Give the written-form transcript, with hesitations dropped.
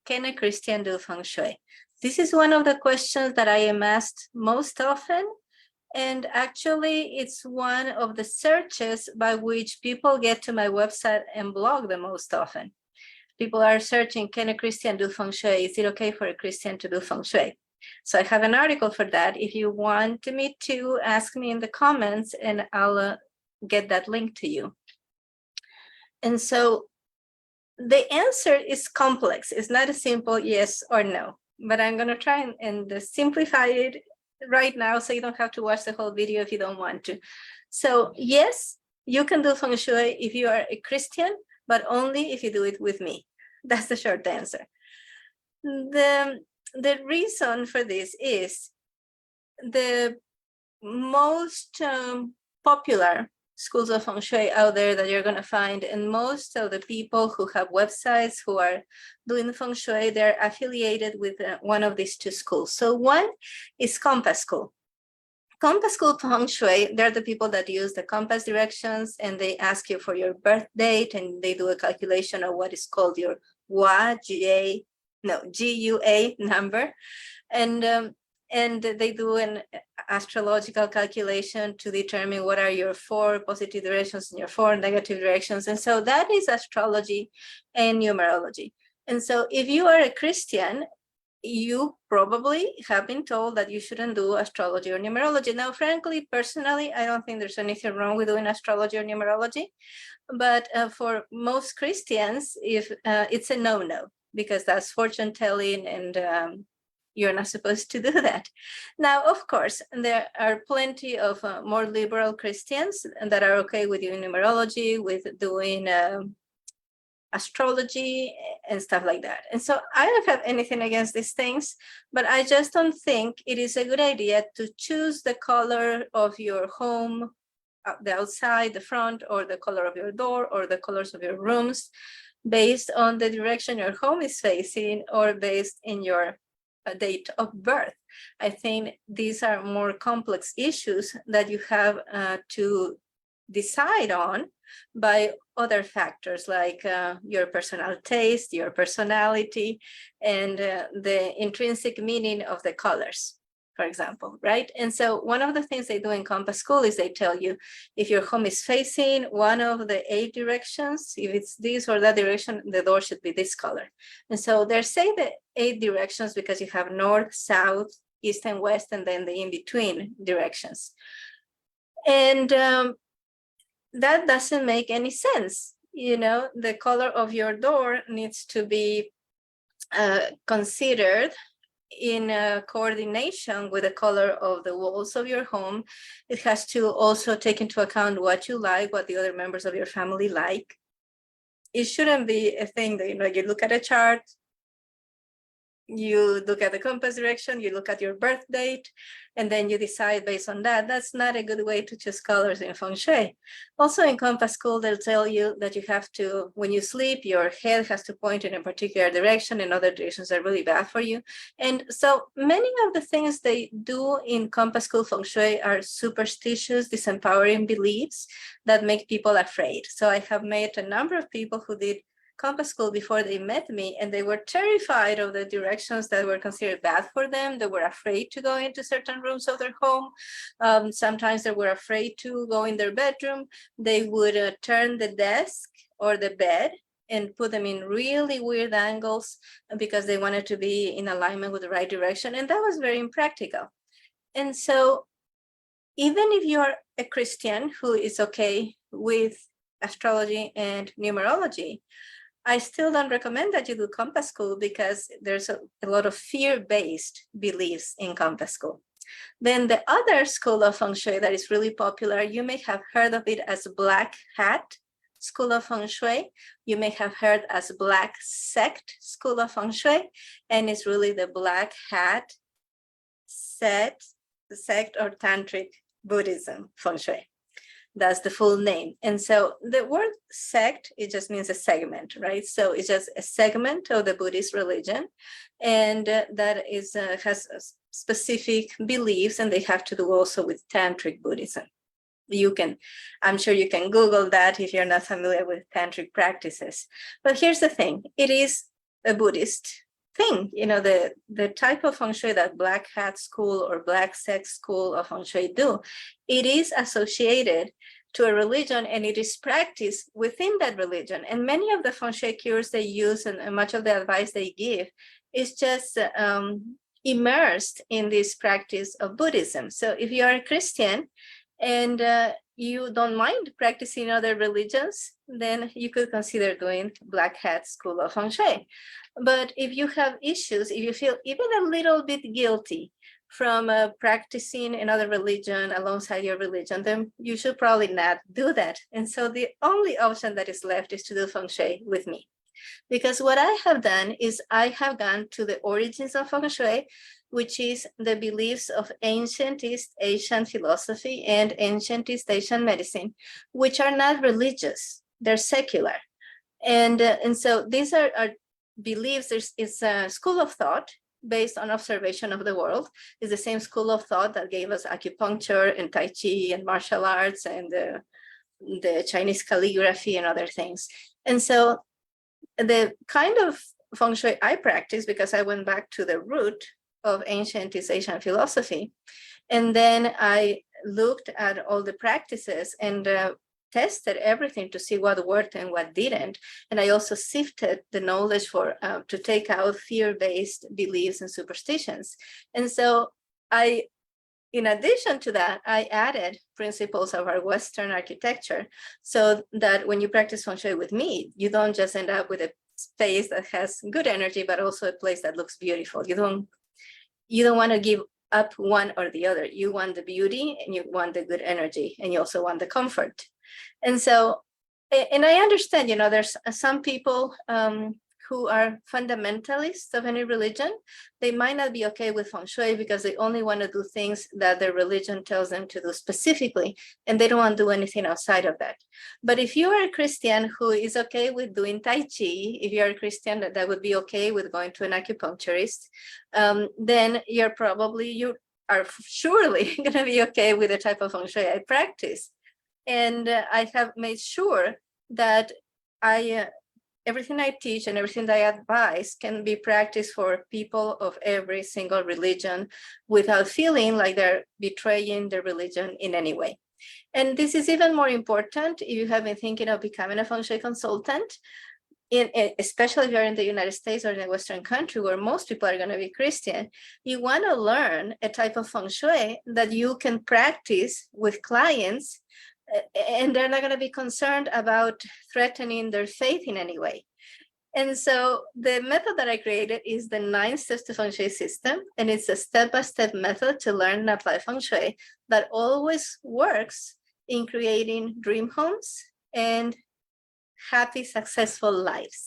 can a Christian do Feng Shui? This is one of the questions that I am asked most often. And actually, it's one of the searches by which people get to my website and blog the most often. People are searching, can a Christian do Feng Shui? Is it okay for a Christian to do Feng Shui? So I have an article for that. If you want me to, ask me in the comments and I'll get that link to you. And so the answer is complex. It's not a simple yes or no, but I'm going to try and simplify it right now so you don't have to watch the whole video if you don't want to. So yes, you can do Feng Shui if you are a Christian, but only if you do it with me. That's the short answer. The reason for this is the most popular schools of Feng Shui out there that you're going to find, and most of the people who have websites who are doing Feng Shui, they're affiliated with one of these two schools. So one is Compass School. Compass School Feng Shui, they're the people that use the compass directions, and they ask you for your birth date, and they do a calculation of what is called your GUA number, and they do an astrological calculation to determine what are your 4 positive directions and your 4 negative directions. And so that is astrology and numerology. And so if you are a Christian, you probably have been told that you shouldn't do astrology or numerology. Now, frankly, personally, I don't think there's anything wrong with doing astrology or numerology. But for most Christians, if it's a no-no, because that's fortune telling, and you're not supposed to do that. Now, of course, there are plenty of more liberal Christians that are okay with doing numerology, with doing astrology and stuff like that. And so I don't have anything against these things, but I just don't think it is a good idea to choose the color of your home, the outside, the front, or the color of your door, or the colors of your rooms based on the direction your home is facing, or based in your date of birth. I think these are more complex issues that you have to decide on by other factors like your personal taste, your personality, and the intrinsic meaning of the colors, for example, right? And so one of the things they do in Compass School is they tell you if your home is facing one of the 8 directions, if it's this or that direction, the door should be this color. And so they're saying the 8 directions because you have north, south, east, and west, and then the in-between directions. And that doesn't make any sense. You know, the color of your door needs to be considered in coordination with the color of the walls of your home. It has to also take into account what you like, what the other members of your family like. It shouldn't be a thing that, you know, you look at a chart, you look at the compass direction, you look at your birth date, and then you decide based on that. That's not a good way to choose colors in Feng Shui. Also in Compass School, they'll tell you that you have to, when you sleep, your head has to point in a particular direction, and other directions are really bad for you. And so many of the things they do in Compass School Feng Shui are superstitious, disempowering beliefs that make people afraid. So I have met a number of people who did Compass School before they met me, and they were terrified of the directions that were considered bad for them. They were afraid to go into certain rooms of their home. Sometimes they were afraid to go in their bedroom. They would turn the desk or the bed and put them in really weird angles because they wanted to be in alignment with the right direction. And that was very impractical. And so even if you're a Christian who is okay with astrology and numerology, I still don't recommend that you do Compass School because there's a lot of fear-based beliefs in Compass School. Then the other school of Feng Shui that is really popular, you may have heard of it as Black Hat School of Feng Shui. You may have heard as Black Sect School of Feng Shui, and it's really the Black Hat sect or Tantric Buddhism Feng Shui. That's the full name. And so the word sect, it just means a segment, right? So it's just a segment of the Buddhist religion, and that is has specific beliefs, and they have to do also with Tantric Buddhism. You can, I'm sure you can Google that if you're not familiar with Tantric practices. But here's the thing, it is a Buddhist thing, the type of Feng Shui that Black Hat School or Black Sect School of Feng Shui do, it is associated to a religion and it is practiced within that religion. And many of the Feng Shui cures they use and much of the advice they give is just immersed in this practice of Buddhism. So if you are a Christian and you don't mind practicing other religions, then you could consider doing Black Hat School of Feng Shui. But if you have issues, if you feel even a little bit guilty from practicing another religion alongside your religion, then you should probably not do that. And so the only option that is left is to do Feng Shui with me. Because what I have done is I have gone to the origins of Feng Shui, which is the beliefs of ancient East Asian philosophy and ancient East Asian medicine, which are not religious, they're secular. And so these are beliefs. It's a school of thought based on observation of the world. Is the same school of thought that gave us acupuncture and TaiChi and martial arts and the Chinese calligraphy and other things. And so the kind of Feng Shui I practice, because I went back to the root of ancient East Asian philosophy, and then I looked at all the practices and tested everything to see what worked and what didn't. And I also sifted the knowledge to take out fear-based beliefs and superstitions. And so in addition to that, I added principles of our Western architecture so that when you practice Feng Shui with me, you don't just end up with a space that has good energy, but also a place that looks beautiful. You don't want to give up one or the other. You want the beauty and you want the good energy, and you also want the comfort. And so, and I understand, there's some people who are fundamentalists of any religion. They might not be okay with Feng Shui because they only want to do things that their religion tells them to do specifically, and they don't want to do anything outside of that. But if you are a Christian who is okay with doing Tai Chi, if you're a Christian that would be okay with going to an acupuncturist, then you are surely going to be okay with the type of Feng Shui I practice. And I have made sure that everything I teach and everything that I advise can be practiced for people of every single religion without feeling like they're betraying their religion in any way. And this is even more important if you have been thinking of becoming a Feng Shui consultant, especially if you're in the United States or in a Western country where most people are going to be Christian. You want to learn a type of Feng Shui that you can practice with clients, and they're not going to be concerned about threatening their faith in any way. And so the method that I created is the 9 steps to Feng Shui system. And it's a step-by-step method to learn and apply Feng Shui that always works in creating dream homes and happy, successful lives.